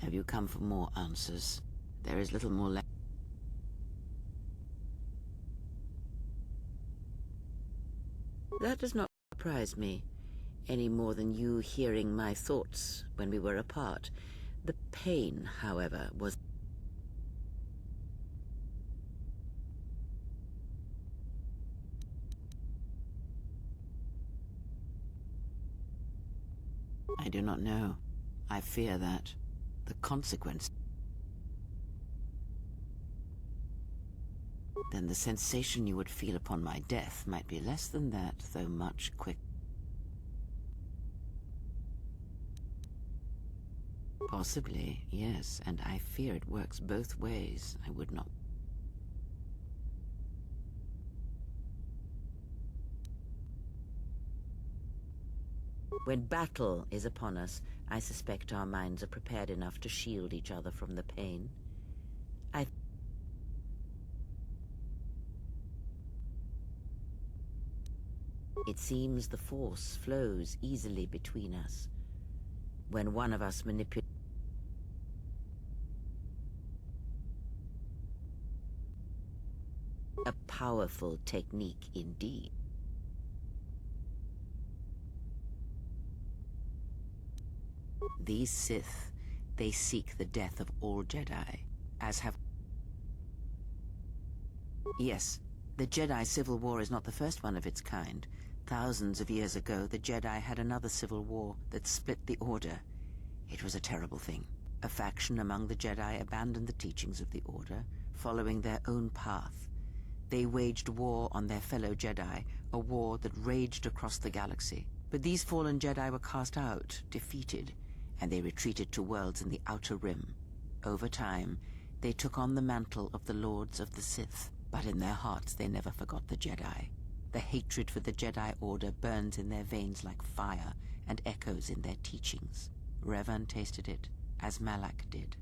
Have you come for more answers? There is little more left. That does not surprise me, any more than you hearing my thoughts when we were apart. The pain, however, was... I do not know. I fear that. The consequence... Then the sensation you would feel upon my death might be less than that, though much quicker. Possibly, yes, and I fear it works both ways. I would not... When battle is upon us, I suspect our minds are prepared enough to shield each other from the pain. It seems the Force flows easily between us. When one of us manipulates... A powerful technique indeed. These Sith, they seek the death of all Jedi, as have... Yes, the Jedi Civil War is not the first one of its kind. Thousands of years ago, the Jedi had another civil war that split the Order. It was a terrible thing. A faction among the Jedi abandoned the teachings of the Order, following their own path. They waged war on their fellow Jedi, a war that raged across the galaxy. But these fallen Jedi were cast out, defeated, and they retreated to worlds in the Outer Rim. Over time, they took on the mantle of the Lords of the Sith, but in their hearts they never forgot the Jedi. The hatred for the Jedi Order burns in their veins like fire and echoes in their teachings. Revan tasted it, as Malak did.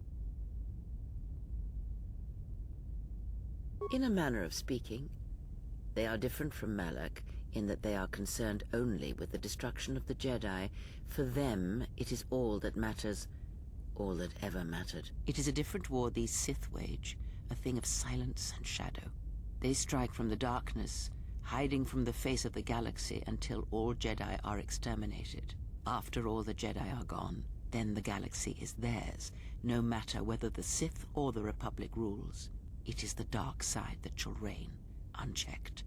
In a manner of speaking, they are different from Malak in that they are concerned only with the destruction of the Jedi. For them, it is all that matters, all that ever mattered. It is a different war these Sith wage, a thing of silence and shadow. They strike from the darkness, hiding from the face of the galaxy until all Jedi are exterminated. After all the Jedi are gone, then the galaxy is theirs, no matter whether the Sith or the Republic rules. It is the dark side that shall reign, unchecked.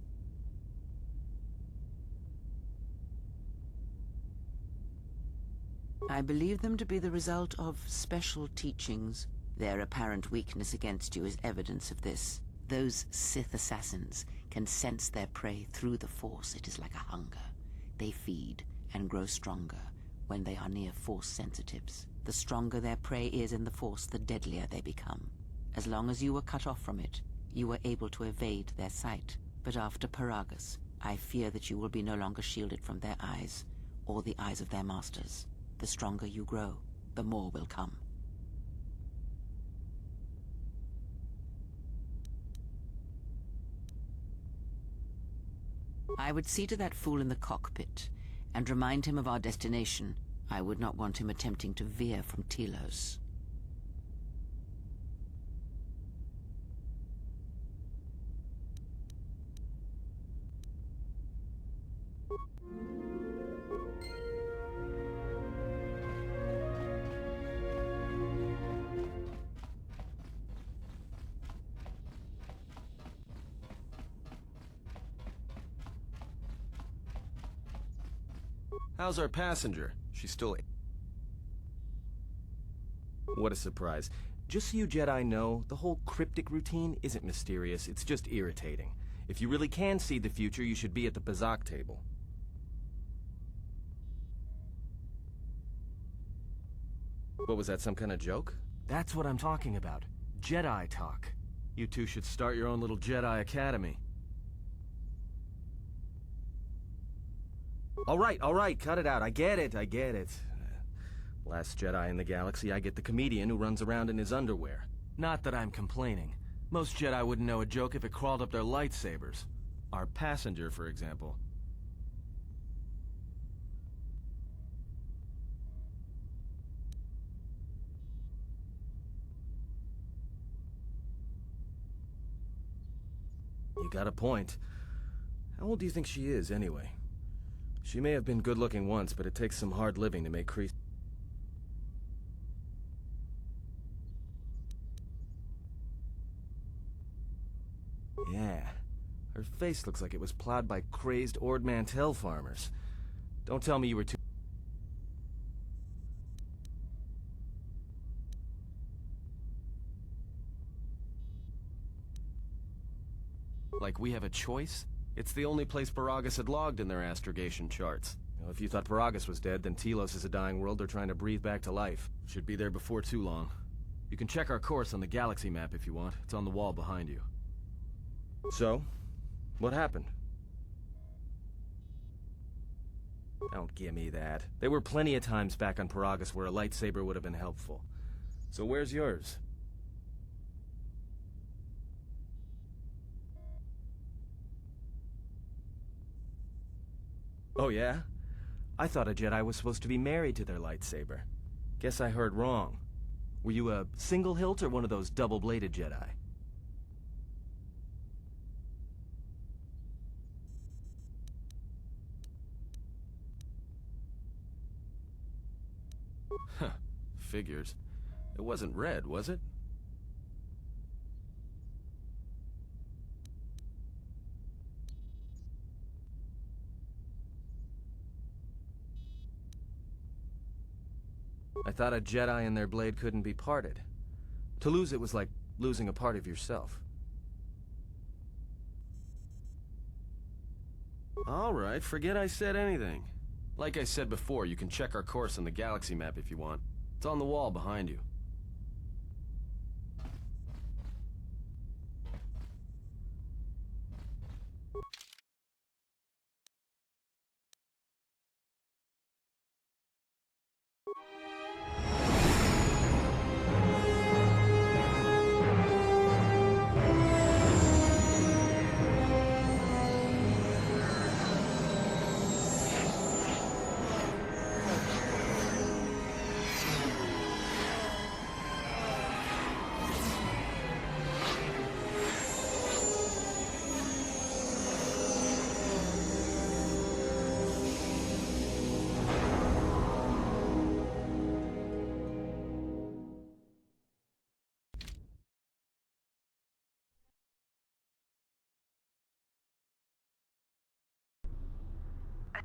I believe them to be the result of special teachings. Their apparent weakness against you is evidence of this. Those Sith assassins can sense their prey through the Force. It is like a hunger. They feed and grow stronger when they are near Force sensitives. The stronger their prey is in the Force, the deadlier they become. As long as you were cut off from it, you were able to evade their sight. But after Paragus, I fear that you will be no longer shielded from their eyes, or the eyes of their masters. The stronger you grow, the more will come. I would see to that fool in the cockpit, and remind him of our destination. I would not want him attempting to veer from Telos. How's our passenger? She's still... What a surprise. Just so you Jedi know, the whole cryptic routine isn't mysterious, it's just irritating. If you really can see the future, you should be at the Bazak table. What was that, some kind of joke? That's what I'm talking about. Jedi talk. You two should start your own little Jedi Academy. All right, cut it out. I get it. Last Jedi in the galaxy, I get the comedian who runs around in his underwear. Not that I'm complaining. Most Jedi wouldn't know a joke if it crawled up their lightsabers. Our passenger, for example. You got a point. How old do you think she is, anyway? She may have been good-looking once, but it takes some hard living to make Kreese... Yeah. Her face looks like it was plowed by crazed Ord Mantell farmers. Don't tell me you were too... Like we have a choice? It's the only place Paragus had logged in their astrogation charts. You know, if you thought Paragus was dead, then Telos is a dying world they're trying to breathe back to life. Should be there before too long. You can check our course on the galaxy map if you want. It's on the wall behind you. So, what happened? Don't give me that. There were plenty of times back on Paragus where a lightsaber would have been helpful. So where's yours? Oh yeah? I thought a Jedi was supposed to be married to their lightsaber. Guess I heard wrong. Were you a single hilt or one of those double-bladed Jedi? Huh. Figures. It wasn't red, was it? I thought a Jedi and their blade couldn't be parted. To lose it was like losing a part of yourself. Alright, forget I said anything. Like I said before, you can check our course on the galaxy map if you want. It's on the wall behind you.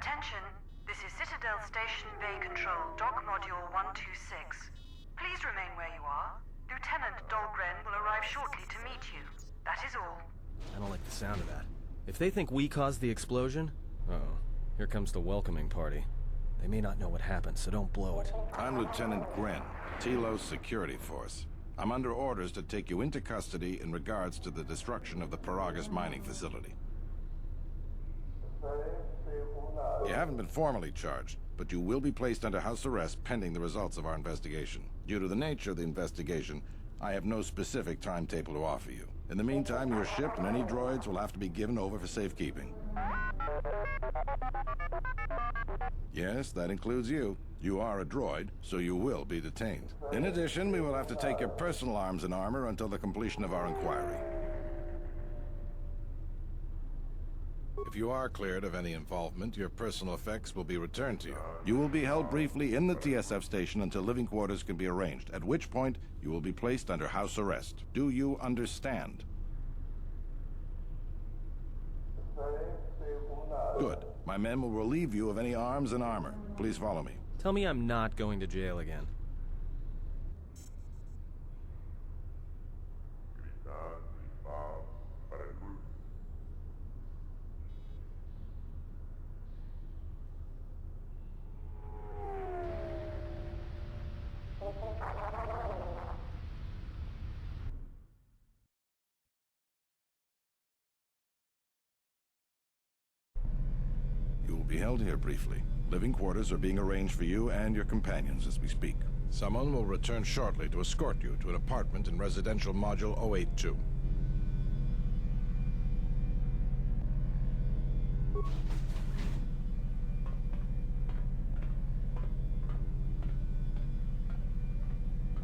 Attention, this is Citadel Station Bay Control, Dock Module 126. Please remain where you are. Lieutenant Dahlgren will arrive shortly to meet you. That is all. I don't like the sound of that. If they think we caused the explosion... Uh-oh. Here comes the welcoming party. They may not know what happened, so don't blow it. I'm Lieutenant Gren, Telos Security Force. I'm under orders to take you into custody in regards to the destruction of the Paragus mining facility. You haven't been formally charged, but you will be placed under house arrest pending the results of our investigation. Due to the nature of the investigation, I have no specific timetable to offer you. In the meantime, your ship and any droids will have to be given over for safekeeping. Yes, that includes you. You are a droid, so you will be detained. In addition, we will have to take your personal arms and armor until the completion of our inquiry. If you are cleared of any involvement, your personal effects will be returned to you. You will be held briefly in the TSF station until living quarters can be arranged, at which point you will be placed under house arrest. Do you understand? Good. My men will relieve you of any arms and armor. Please follow me. Tell me I'm not going to jail again. You will be held here briefly. Living quarters are being arranged for you and your companions as we speak. Someone will return shortly to escort you to an apartment in Residential Module 082.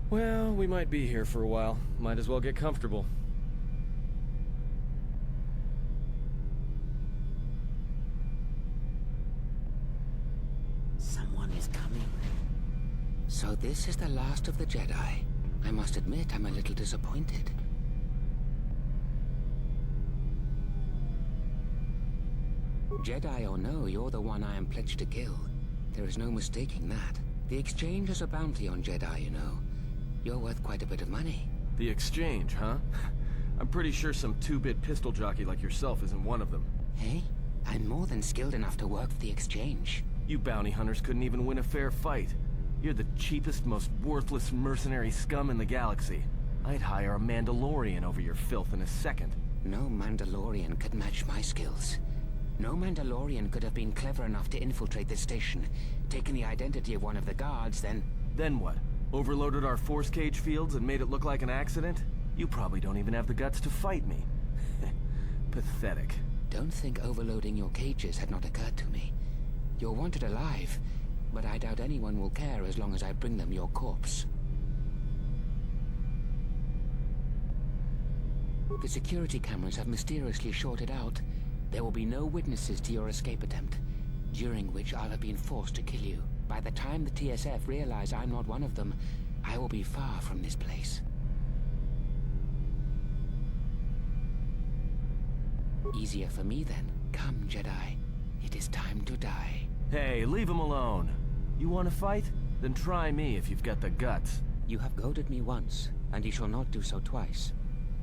Well, we might be here for a while. Might as well get comfortable. Someone is coming. So this is the last of the Jedi. I must admit, I'm a little disappointed. Jedi or no, you're the one I am pledged to kill. There is no mistaking that. The exchange is a bounty on Jedi, you know. You're worth quite a bit of money. The exchange, huh? I'm pretty sure some two-bit pistol jockey like yourself isn't one of them. Hey, I'm more than skilled enough to work for the exchange. You bounty hunters couldn't even win a fair fight. You're the cheapest, most worthless mercenary scum in the galaxy. I'd hire a Mandalorian over your filth in a second. No Mandalorian could match my skills. No Mandalorian could have been clever enough to infiltrate this station, taken the identity of one of the guards, then... Then what? Overloaded our force cage fields and made it look like an accident? You probably don't even have the guts to fight me. Pathetic. Don't think overloading your cages had not occurred to me. You're wanted alive, but I doubt anyone will care as long as I bring them your corpse. The security cameras have mysteriously shorted out. There will be no witnesses to your escape attempt, during which I'll have been forced to kill you. By the time the TSF realize I'm not one of them, I will be far from this place. Easier for me then. Come, Jedi. It is time to die. Hey, leave him alone. You want to fight? Then try me if you've got the guts. You have goaded me once, and you shall not do so twice.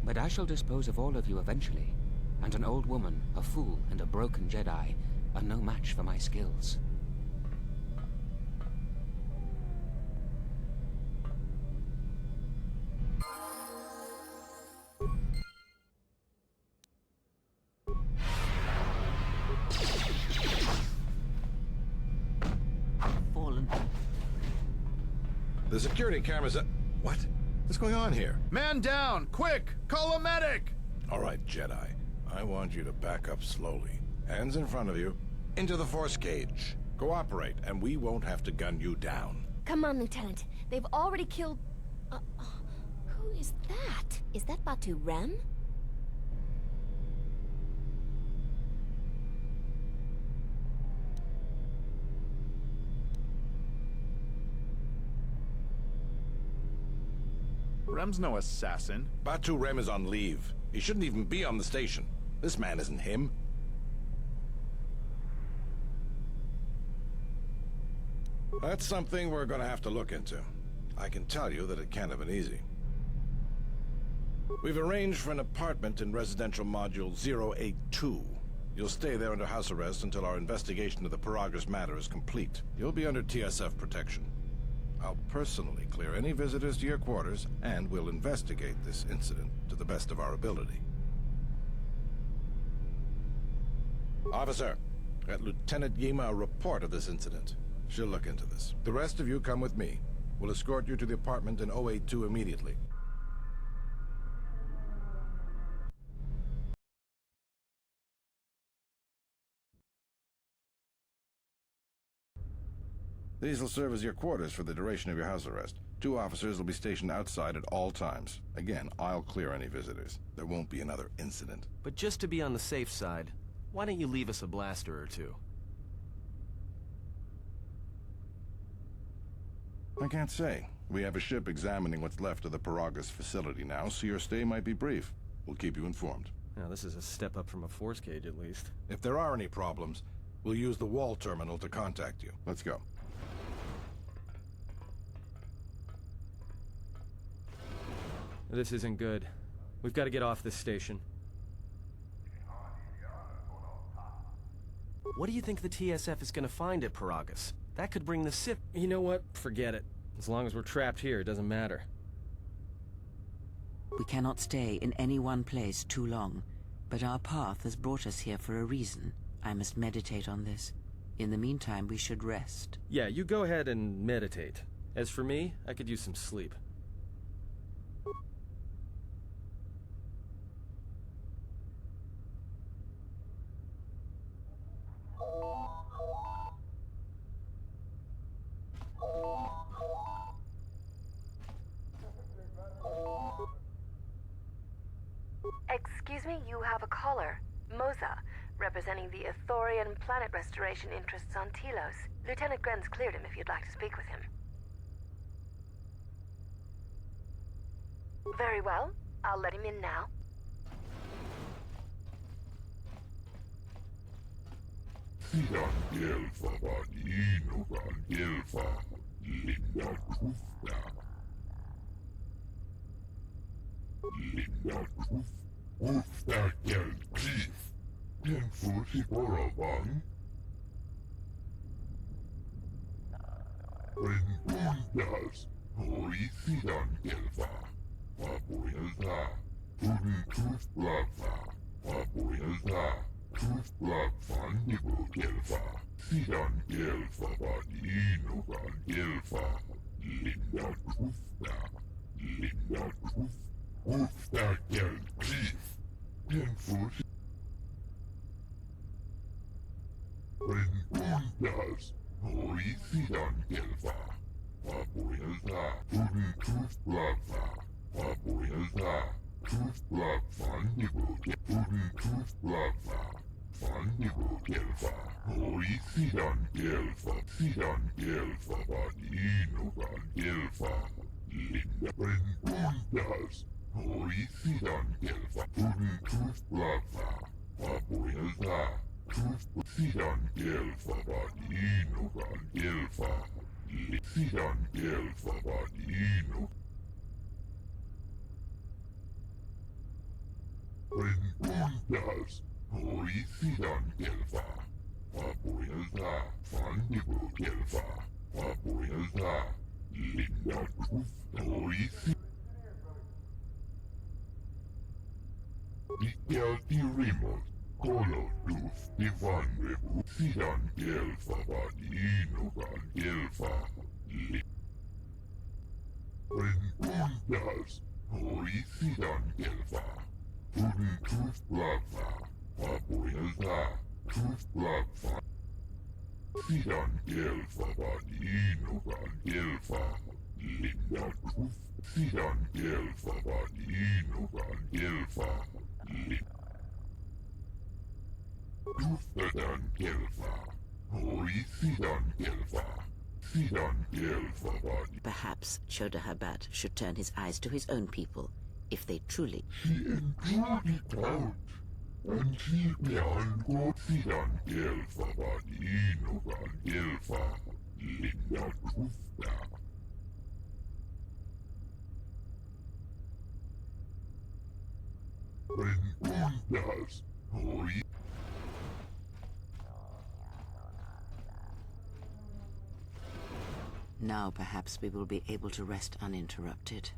But I shall dispose of all of you eventually. And an old woman, a fool, and a broken Jedi are no match for my skills. Fallen. The security cameras... What? What's going on here? Man down! Quick! Call a medic! All right, Jedi. I want you to back up slowly. Hands in front of you. Into the force cage. Cooperate, and we won't have to gun you down. Come on, Lieutenant. They've already killed... who is that? Is that Batu Rem? Rem's no assassin. Batu Rem is on leave. He shouldn't even be on the station. This man isn't him. That's something we're gonna have to look into. I can tell you that it can't have been easy. We've arranged for an apartment in residential module 082. You'll stay there under house arrest until our investigation of the Paragus matter is complete. You'll be under TSF protection. I'll personally clear any visitors to your quarters, and we'll investigate this incident to the best of our ability. Officer, get Lieutenant Yima a report of this incident. She'll look into this. The rest of you come with me. We'll escort you to the apartment in 082 immediately. These will serve as your quarters for the duration of your house arrest. 2 officers will be stationed outside at all times. Again, I'll clear any visitors. There won't be another incident. But just to be on the safe side, why don't you leave us a blaster or two? I can't say. We have a ship examining what's left of the Paragus facility now, so your stay might be brief. We'll keep you informed. Now, this is a step up from a force cage, at least. If there are any problems, we'll use the wall terminal to contact you. Let's go. This isn't good. We've got to get off this station. What do you think the TSF is going to find at Paragus? That could bring the Sith... You know what? Forget it. As long as we're trapped here, it doesn't matter. We cannot stay in any one place too long, but our path has brought us here for a reason. I must meditate on this. In the meantime, we should rest. Yeah, you go ahead and meditate. As for me, I could use some sleep. Excuse me, you have a caller. Moza, representing the Ithorian planet restoration interests on Telos. Lieutenant Gren's cleared him if you'd like to speak with him. Very well. I'll let him in now. Perhaps Chodahabat should turn his eyes to his own people, if they truly... Now perhaps we will be able to rest uninterrupted.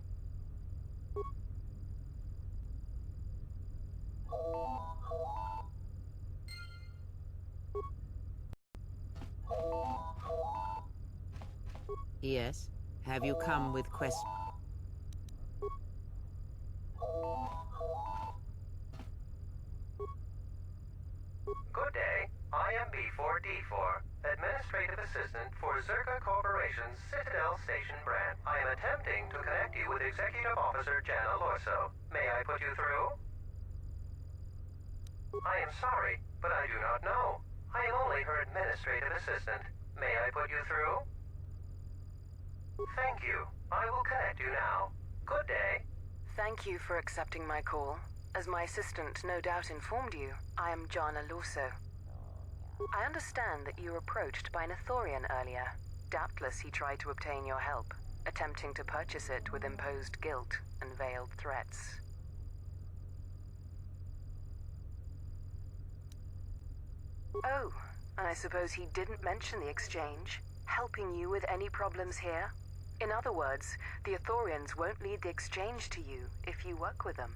Yes? Have you come with questions? Good day. I am B4D4, Administrative Assistant for Zerka Corporation's Citadel Station branch. I am attempting to connect you with Executive Officer Jana Lorso. May I put you through? I am sorry, but I do not know. I am only her Administrative Assistant. May I put you through? Thank you. I will connect you now. Good day. Thank you for accepting my call. As my assistant no doubt informed you, I am Jana Lorso. I understand that you were approached by an Ithorian earlier. Doubtless he tried to obtain your help, attempting to purchase it with imposed guilt and veiled threats. Oh, and I suppose he didn't mention the exchange, helping you with any problems here? In other words, the Ithorians won't lead the exchange to you if you work with them.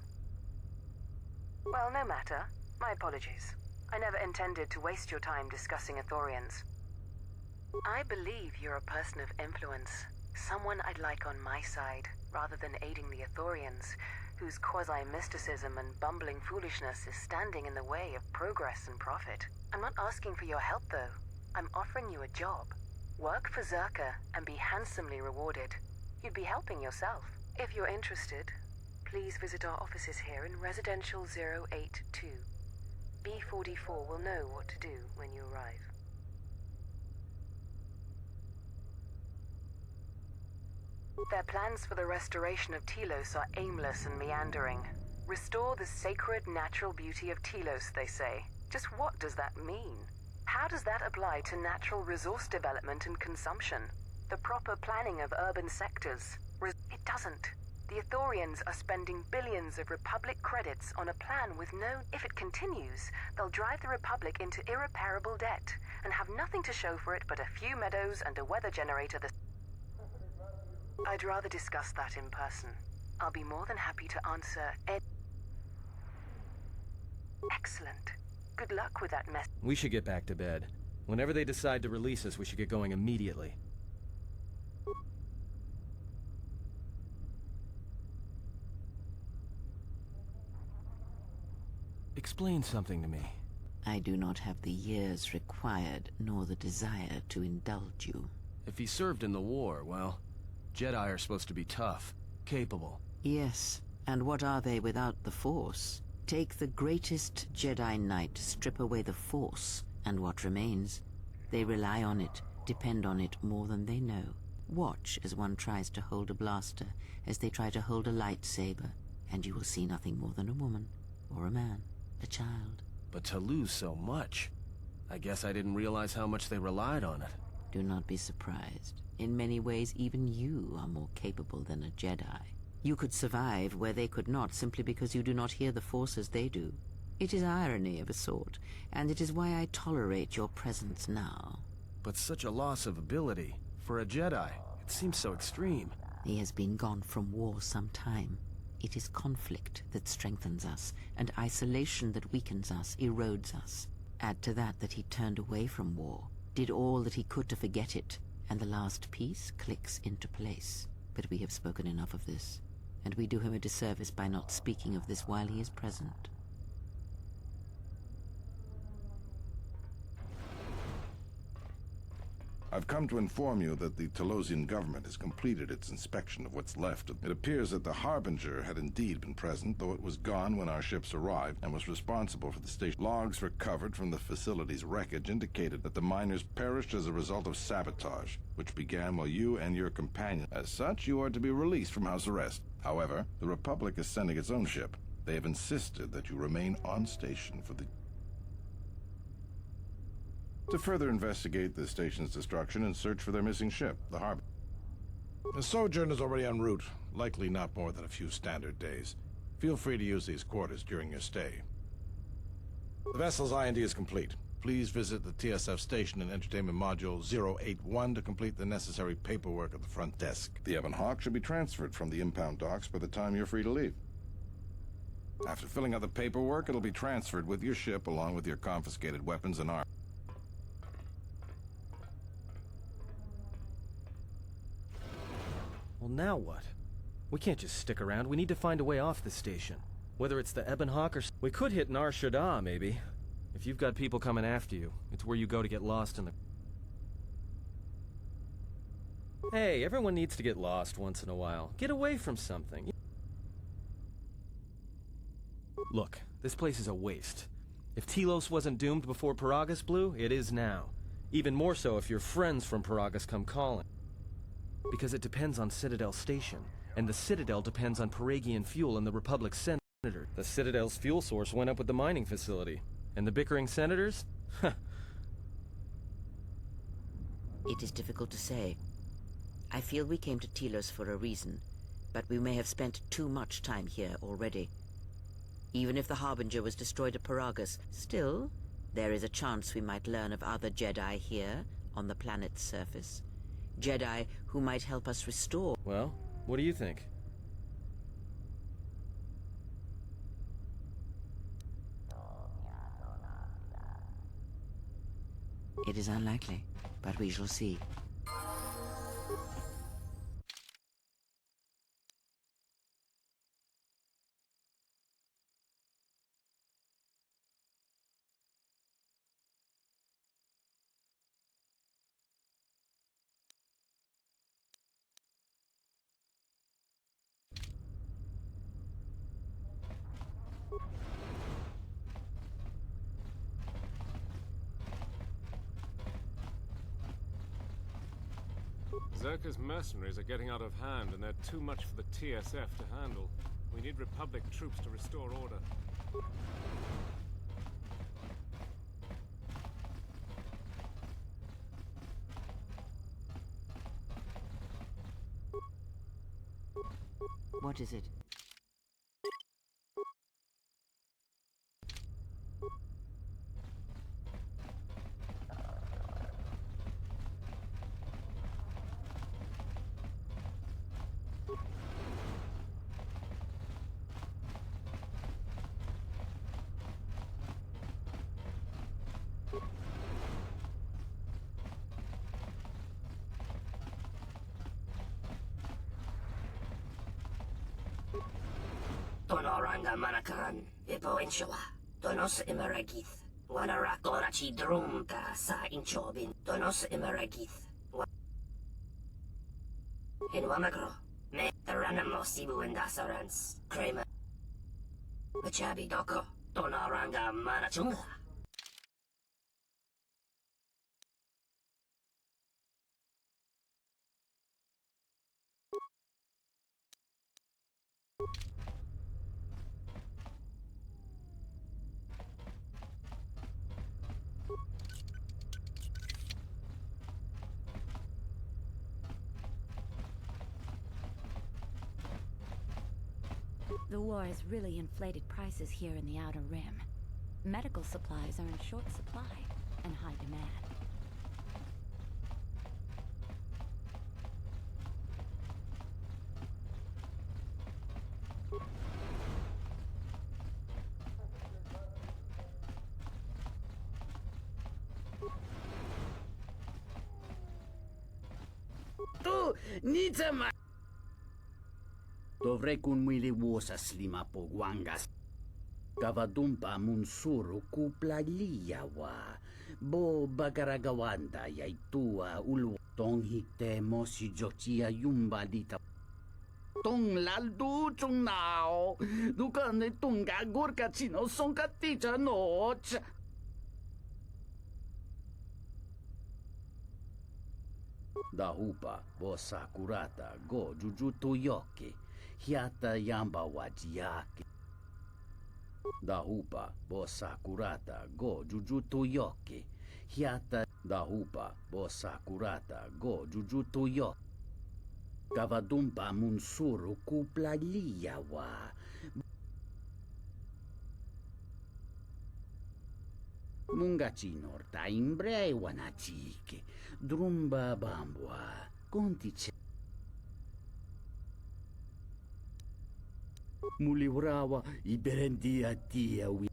Well, no matter. My apologies. I never intended to waste your time discussing Ithorians. I believe you're a person of influence, someone I'd like on my side, rather than aiding the Ithorians, whose quasi-mysticism and bumbling foolishness is standing in the way of progress and profit. I'm not asking for your help, though. I'm offering you a job. Work for Zerka and be handsomely rewarded. You'd be helping yourself. If you're interested, please visit our offices here in Residential 082. B-44 will know what to do when you arrive. Their plans for the restoration of Telos are aimless and meandering. Restore the sacred natural beauty of Telos, they say. Just what does that mean? How does that apply to natural resource development and consumption? The proper planning of urban sectors? It doesn't. The Ithorians are spending billions of Republic credits on a plan with no... If it continues, they'll drive the Republic into irreparable debt and have nothing to show for it but a few meadows and a weather generator that... I'd rather discuss that in person. I'll be more than happy to answer Excellent. Good luck with that mess. We should get back to bed. Whenever they decide to release us, we should get going immediately. Explain something to me. I do not have the years required, nor the desire to indulge you. If he served in the war, well, Jedi are supposed to be tough, capable. Yes, and what are they without the Force? Take the greatest Jedi Knight, strip away the Force, and what remains? They rely on it, depend on it more than they know. Watch as one tries to hold a blaster, as they try to hold a lightsaber, and you will see nothing more than a woman, or a man, a child. But to lose so much, I guess I didn't realize how much they relied on it. Do not be surprised. In many ways, even you are more capable than a Jedi. You could survive where they could not simply because you do not hear the Force as they do. It is irony of a sort, and it is why I tolerate your presence now. But such a loss of ability, for a Jedi, it seems so extreme. He has been gone from war some time. It is conflict that strengthens us, and isolation that weakens us, erodes us. Add to that he turned away from war, did all that he could to forget it, and the last piece clicks into place. But we have spoken enough of this, and we do him a disservice by not speaking of this while he is present. I've come to inform you that the Telosian government has completed its inspection of what's left. It appears that the Harbinger had indeed been present, though it was gone when our ships arrived, and was responsible for the station. Logs recovered from the facility's wreckage indicated that the miners perished as a result of sabotage, which began while you and your companion. As such, you are to be released from house arrest. However, the Republic is sending its own ship. They have insisted that you remain on station for the... to further investigate the station's destruction and search for their missing ship, the Harbor. The Sojourn is already en route, likely not more than a few standard days. Feel free to use these quarters during your stay. The vessel's IND is complete. Please visit the TSF station and entertainment module 081 to complete the necessary paperwork at the front desk. The Ebon Hawk should be transferred from the impound docks by the time you're free to leave. After filling out the paperwork, it'll be transferred with your ship along with your confiscated weapons and arms. Well, now what? We can't just stick around. We need to find a way off this station. Whether it's the Ebon Hawk or... We could hit Nar Shaddaa, maybe. If you've got people coming after you, it's where you go to get lost in the... Hey, everyone needs to get lost once in a while. Get away from something. Look, this place is a waste. If Telos wasn't doomed before Peragus blew, it is now. Even more so if your friends from Peragus come calling. Because it depends on Citadel Station, and the Citadel depends on Peragian fuel and the Republic's senator. The Citadel's fuel source went up with the mining facility. And the bickering senators? Huh. It is difficult to say. I feel we came to Telos for a reason, but we may have spent too much time here already. Even if the Harbinger was destroyed at Peragus, still, there is a chance we might learn of other Jedi here on the planet's surface. Jedi who might help us restore... Well, what do you think? It is unlikely, but we shall see. Zerka's mercenaries are getting out of hand, and they're too much for the TSF to handle. We need Republic troops to restore order. What is it? Tonoranga Manakaran, Vipo Inshala, Donos Imaragith, Wanarakorachi Drumka sa Inchobin, Donos Imaragith. In Wamakro, me Taranamo Sibu and Dasarans, Kramer. Machabi Doko, Tonoranga Manachunga. The war has really inflated prices here in the Outer Rim. Medical supplies are in short supply and high demand. Tu, Nizama! Dovrei kun muili vuosas lima po guangas. Kavadumpa munsuru kupla liyawa. Bo bagaragawanda yay tua ulu. Tong hite mo si jochia yumba dita. Tong laldu chung nao. Dukan tunga gurka chino son katija noch. Dahupa bo sakurata go jujutu yoke. Hiata yamba wajiake. Dahupa bo sakurata go jujutu yoke. Hiata dahupa bo sakurata go jujutu yoke. Kavadumpa munsuru kupla liyawa. Mungachinor ta imbrei wanachike. Drumba bambwa. Contice. Muliwrawa iberendia tia wi.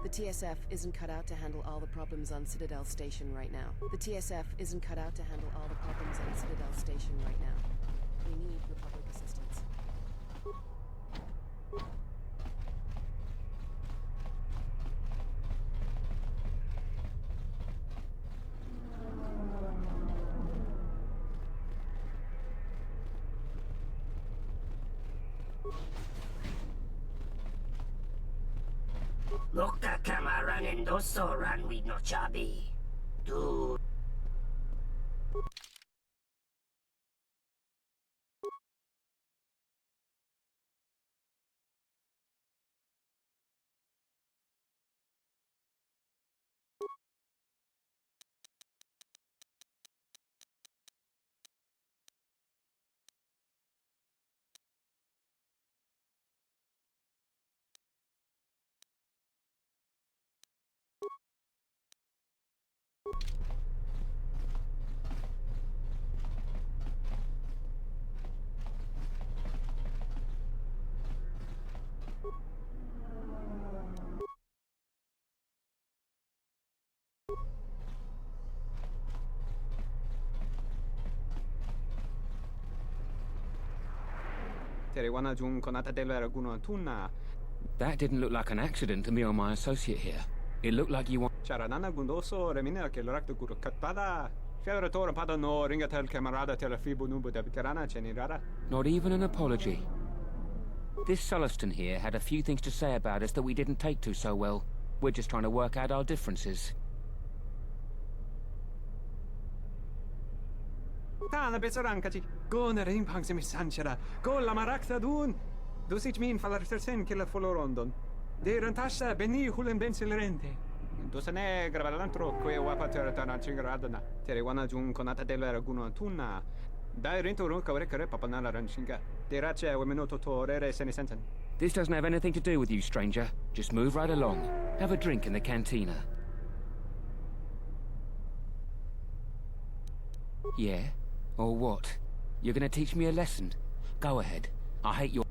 The TSF isn't cut out to handle all the problems on Citadel Station right now. The TSF isn't cut out to handle all the problems on Citadel Station right now. We need Republic assistance. Lokta kamaran endosoran with no chabi. Tu That didn't look like an accident to me or my associate here. It looked like you want... Not even an apology. This Sulluston here had a few things to say about us that we didn't take to so well. We're just trying to work out our differences. Tana besarankachi. Go na rin pang simisanchara. Go la marakta dun. Dusich min falartersen killa folorondon. De rantasha beni hulen bensilerente. Dosane gravalantro que wapater tana chingaradana. Tere wana jun konata della raguno tunna. Dai rinto ron kare papanala ranchinga. De rache wemenoto torere senesenten. This doesn't have anything to do with you, stranger. Just move right along. Have a drink in the cantina. Yeah? Or what? You're gonna teach me a lesson? Go ahead. I hate your...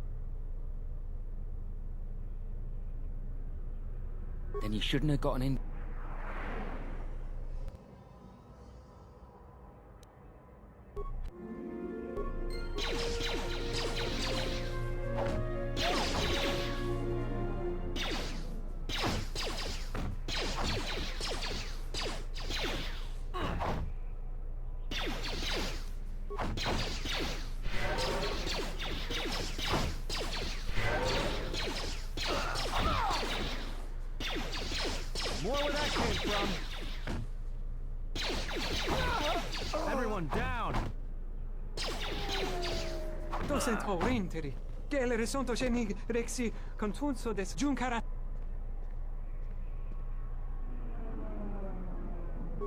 Then you shouldn't have gotten in... More where that came from. Everyone down. Docent horrinteri. Gele resonto genig rexi contunso des junkara.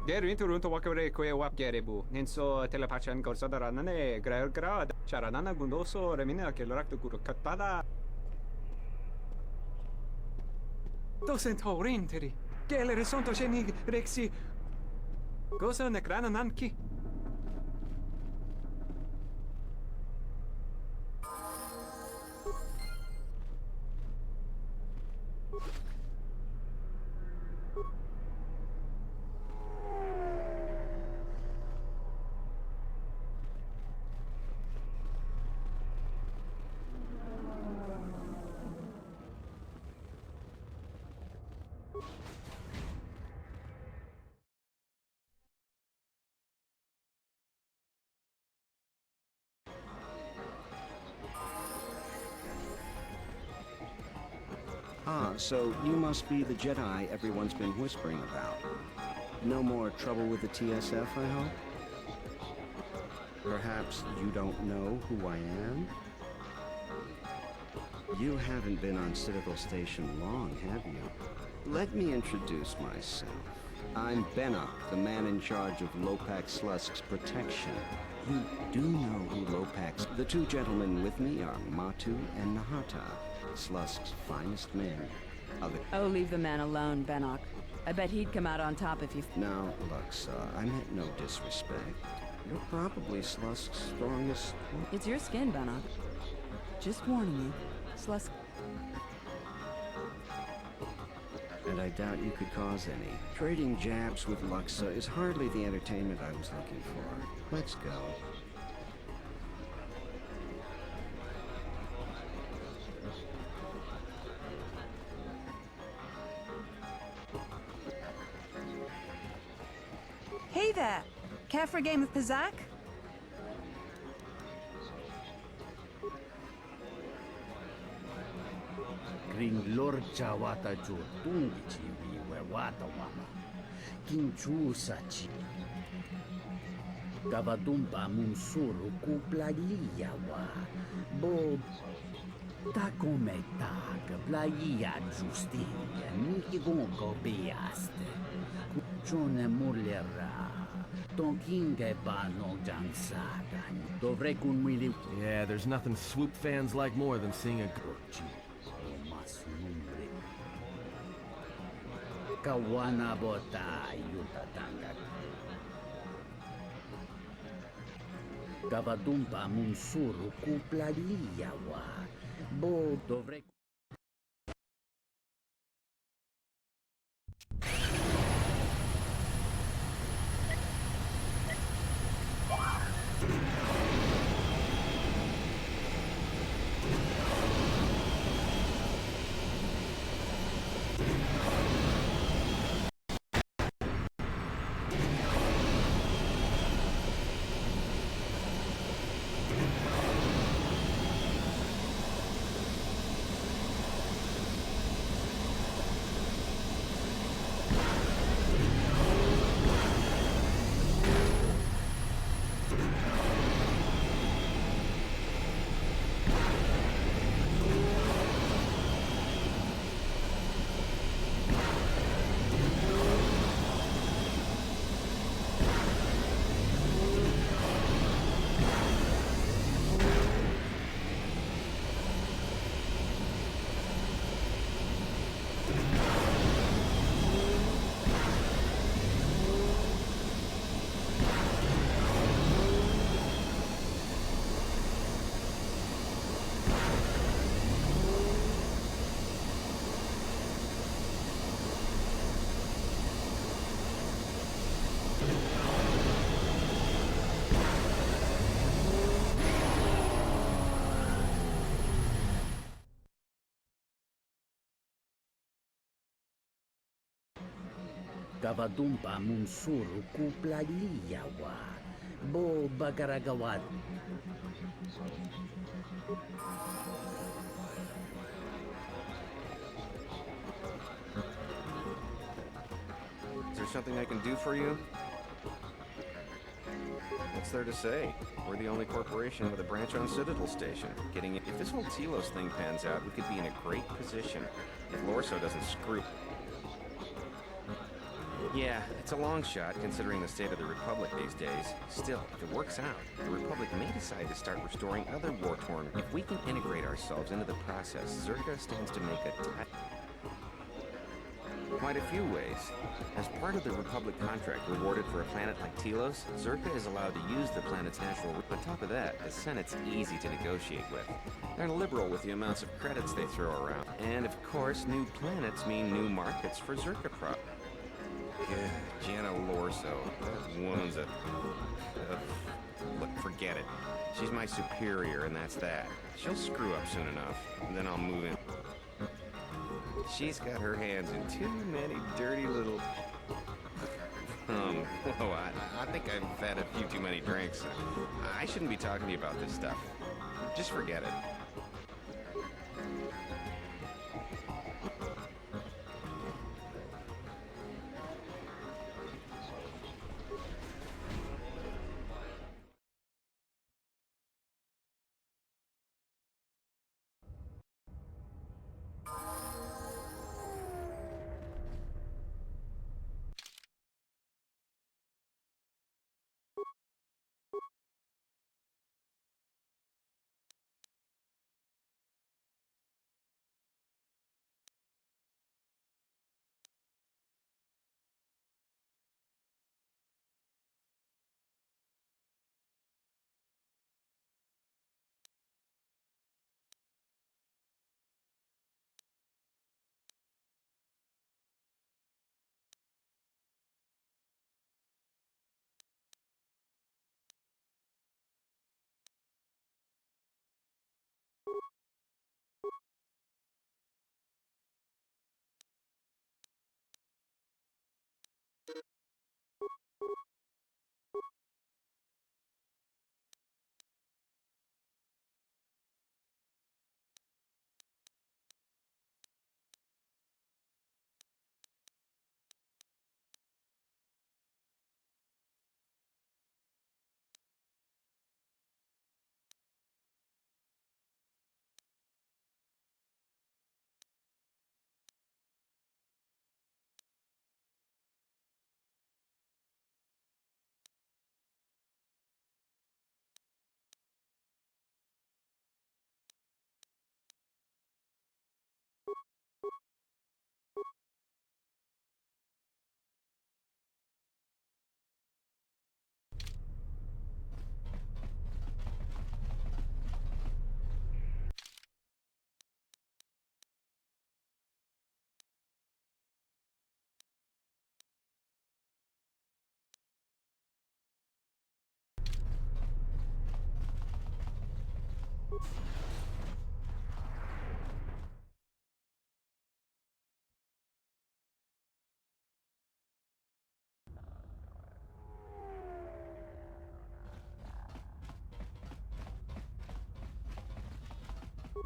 Der interunto wakare kwe wap gerebu. Nenso telepachan gorsadarane grad. Charanana gundoso remina ke lorakto guru katada. Docent horrinteri. Gele resonto genig rexi. Gosa nekrana nanki. Ah, so you must be the Jedi everyone's been whispering about. No more trouble with the TSF, I hope? Perhaps you don't know who I am? You haven't been on Citadel Station long, have you? Let me introduce myself. I'm Bennock, the man in charge of Lopak Slusk's protection. You do know who Lopak's... The two gentlemen with me are Matu and Nahata, Slusk's finest men. Oh, leave the man alone, Bennock. I bet he'd come out on top if you... Now, Luxa, I meant no disrespect. You're probably Slusk's strongest... It's your skin, Bennock. Just warning you. Slusk... And I doubt you could cause any. Trading jabs with Luxa is hardly the entertainment I was looking for. Let's go. Hey there! Care for a game of Pizzac? Ring lorcha wata jo tungichi we wata wama. Kinchu sachi. Gavadumpa munsuru kuplagia wa. Bob. Ta come ta, plagia giustiglia, niki gongo beaste. Kuchone mullera. Tonkinge bano jansada. Dovrei kun mili. Yeah, there's nothing swoop fans like more than seeing a gorge. Kawana bota yutatanga. Gavadumpa munsuru kuplagia wa. Bo dovrei... Kavadumpa munsuru kuplagliyawa. Bo bagaragawad. Is there something I can do for you? What's there to say? We're the only corporation with a branch on Citadel Station. If this whole Telos thing pans out, we could be in a great position. If Lorso doesn't screw... Yeah, it's a long shot, considering the state of the Republic these days. Still, if it works out, the Republic may decide to start restoring other war-torn... If we can integrate ourselves into the process, Zerka stands to make quite a few ways. As part of the Republic contract rewarded for a planet like Telos, Zerka is allowed to use the planet's natural... On top of that, the Senate's easy to negotiate with. They're liberal with the amounts of credits they throw around. And of course, new planets mean new markets for Zerka prop. Yeah, Jana Lorso. That woman's a... Look, forget it. She's my superior, and that's that. She'll screw up soon enough, and then I'll move in. She's got her hands in too many dirty little... Whoa, I think I've had a few too many drinks. I shouldn't be talking to you about this stuff. Just forget it.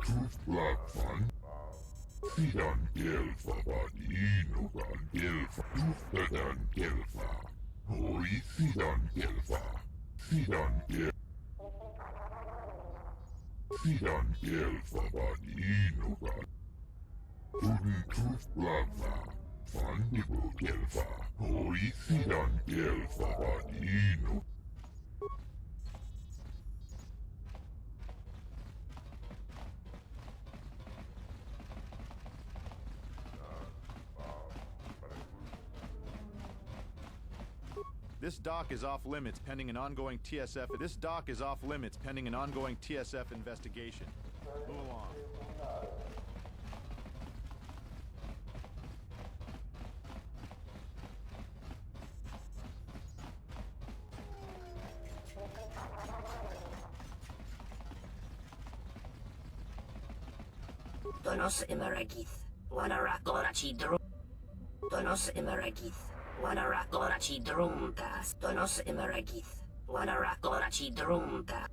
Tuflakvan. Sidan gelfa vaninugan gelfa. Tuftadan gelfa. Hoi sidan gelfa. Sidan gelfa vaninugan. Tudun tuflakva. Vandibu gelfa. Hoi sidan gelfa vaninu. This dock is off limits pending an ongoing TSF. This dock is off limits pending an ongoing TSF investigation. Move along. Donos Emeragith. Wanara Gorachi Dro. Donos Emeragith. Wanarakorachi drumtas, donos emeragith. Wanarakorachi drumta.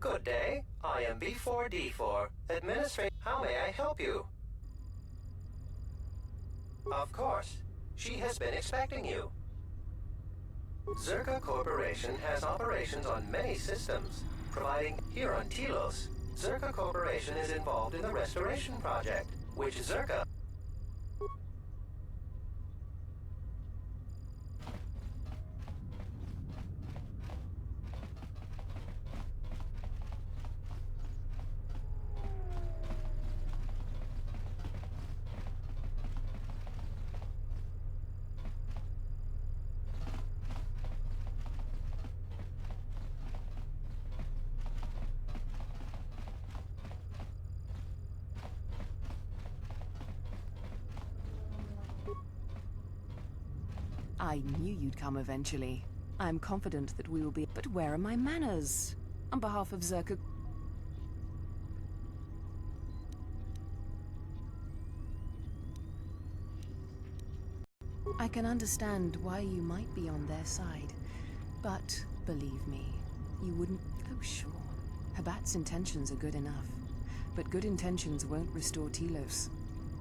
Good day. I am B4D4, Administrator. How may I help you? Of course. She has been expecting you. Zerka Corporation has operations on many systems, providing here on Telos. Zerka Corporation is involved in the restoration project, which Zerka... I knew you'd come eventually. I'm confident that we will be... But where are my manners? On behalf of Zerka... I can understand why you might be on their side, but believe me, you wouldn't... Oh, sure. Habat's intentions are good enough, but good intentions won't restore Telos.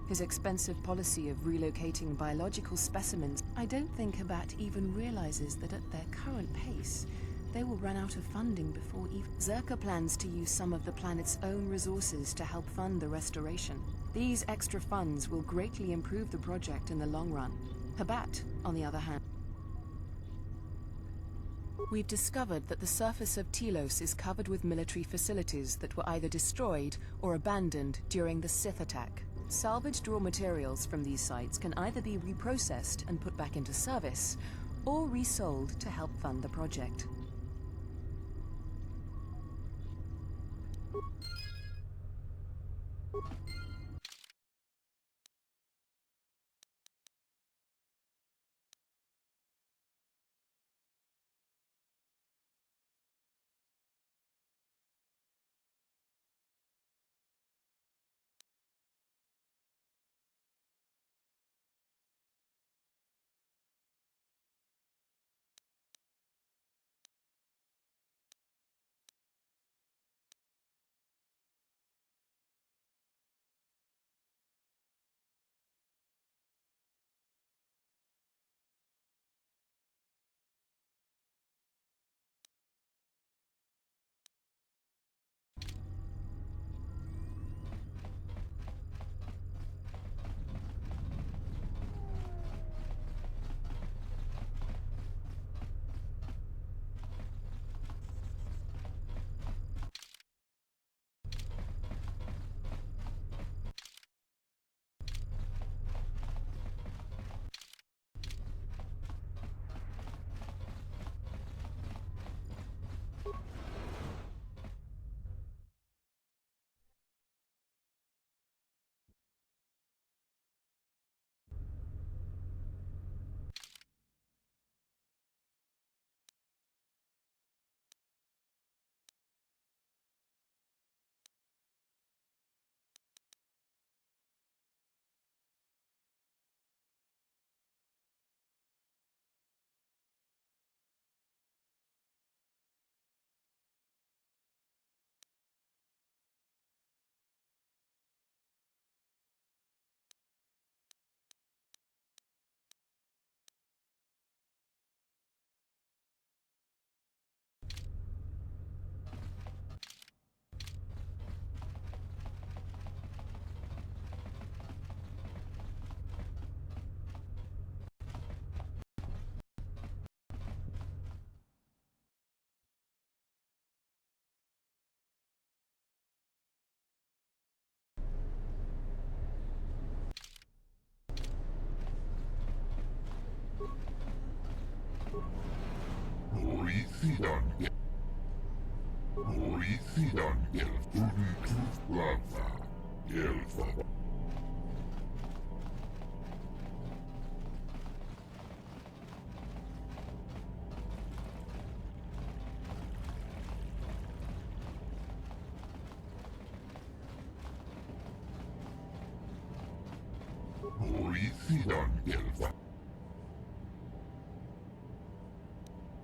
His expensive policy of relocating biological specimens, I don't think Habat even realizes that at their current pace, they will run out of funding before even... Zerka plans to use some of the planet's own resources to help fund the restoration. These extra funds will greatly improve the project in the long run. Habat, on the other hand... We've discovered that the surface of Telos is covered with military facilities that were either destroyed or abandoned during the Sith attack. Salvaged raw materials from these sites can either be reprocessed and put back into service, or resold to help fund the project.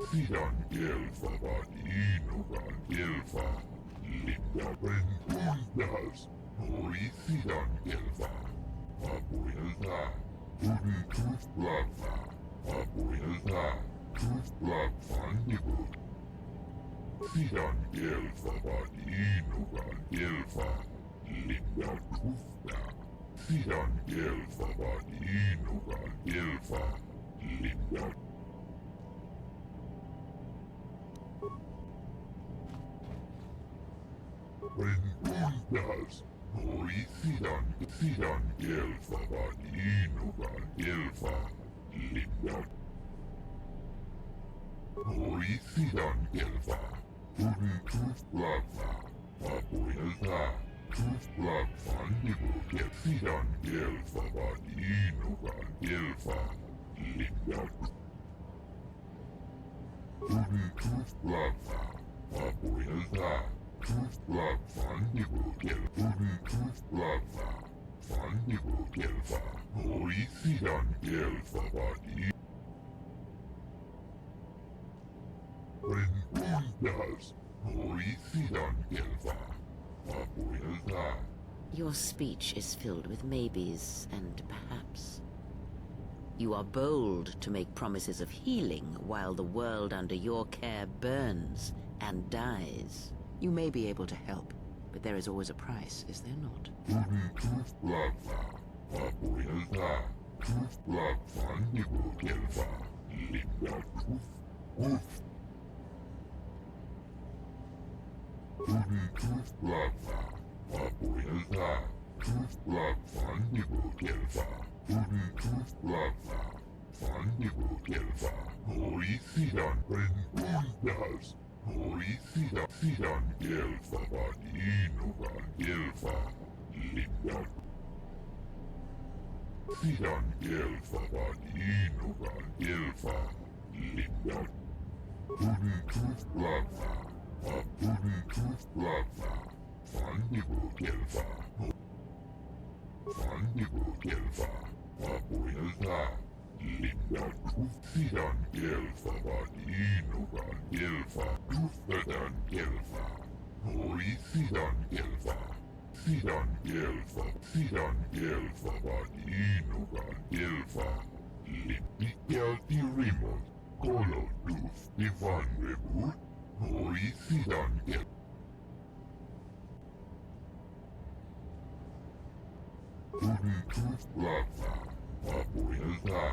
Sidan Gelfa Inugan Gelfa Linda Bentundas Hori Sidan Gelfa Abuelta Huri Truth Blava Abuelta Truth Blav Fandibut Sidan Gelfa Inugan Gelfa Linda Truthda Sidan Gelfa Inugan Gelfa Linda Bentundas Hori Sidan Gelfa Inugan Gelfa Linda Hori Sidan Gelfa Huri Truth Blava Abuelta Truth Blav Fandibut Sidan Gelfa Inugan Gelfa Linda Huri Truth Blava Abuelta Truth Blav Fandibut Huri Truth Blava Fandibut Gelfa Hoisidan gelfavani. Renundas. Hoisidan gelfa. Abuelda. Your speech is filled with maybes and perhaps. You are bold to make promises of healing while the world under your care burns and dies. You may be able to help, but there is always a price, is there not? Abuelda. Lagfandigo gelfa. Linda Uf. Lagfa. Abuelda. Lagfandigo gelfa. Lagfa. Fandigo gelfa. Hoisidan renundas. Hoisidan sidan gelfa vadinoga gelfa. Linda Sidan gelfa vadinoga gelfa. Linda Lagfa. Lagfa. Fandigo gelfa. Fandigo gelfa. Abuelda. Linda Sidan gelfa vadinoga gelfa. Dufedan gelfa. Hoisidan gelfa. Sidan gelfa vadinoga gelfa. Lipikelti rimos. Kolo duf divan rebut. Hoisidan gelfa. Lagfa. Abuelda.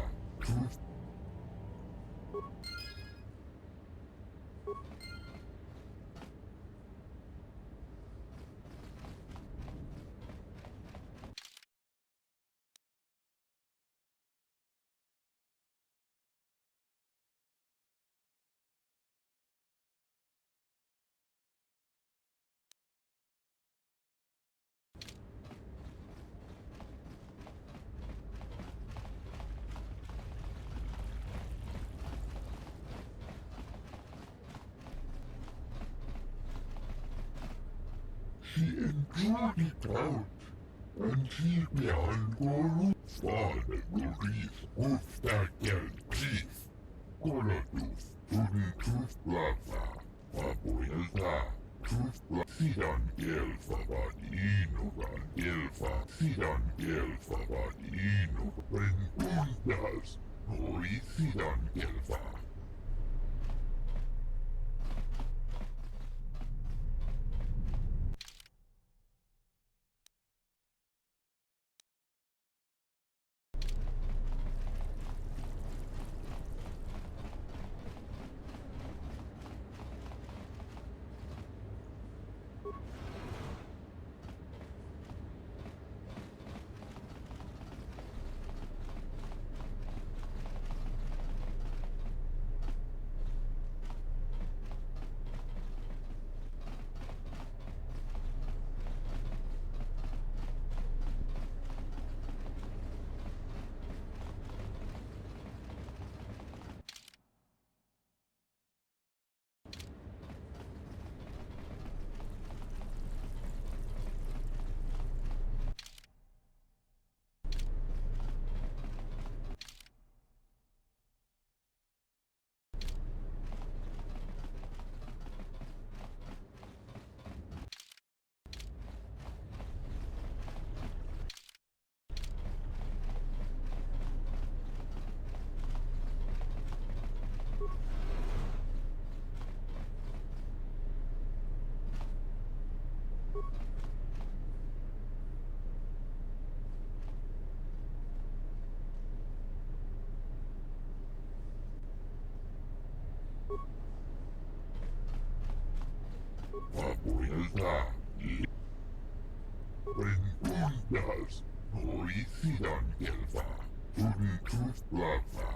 She enjoyed it out, and she began Golu. Father will reef with that girl chief. Goladuf, Tooth Lava, Abuelda, Sidan Gelfa Vadinoga Gelfa, Sidan Gelfa Vadinoga, Renundas, Hori Sidan Gelfa. Abuelda, Renundas, Hoisidan Gelfa, Tooth Lava,